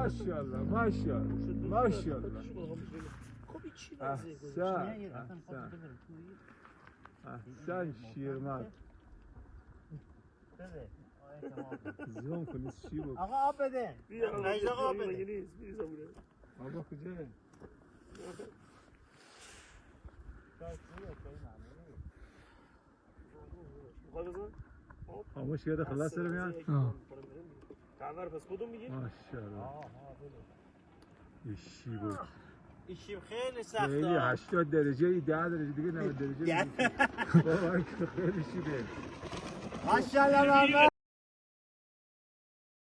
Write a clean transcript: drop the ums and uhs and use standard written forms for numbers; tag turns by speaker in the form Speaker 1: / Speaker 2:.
Speaker 1: ماشاءالله ماشاءالله ماشاءالله احسن شیرمرد زوم کنید چی بود
Speaker 2: آقا آب بده رئیس آقا آب بده
Speaker 1: آقا کجا خاموش کرده خلاص رو میان
Speaker 3: تعبر پس کدوم میگی؟
Speaker 1: ماشاءالله ایشی بود
Speaker 2: ایشیم خیلی سخته
Speaker 1: خیلی 80 درجه 10 درجه دیگه 90 درجه بابا خیلی شیده
Speaker 2: ماشاءالله محمد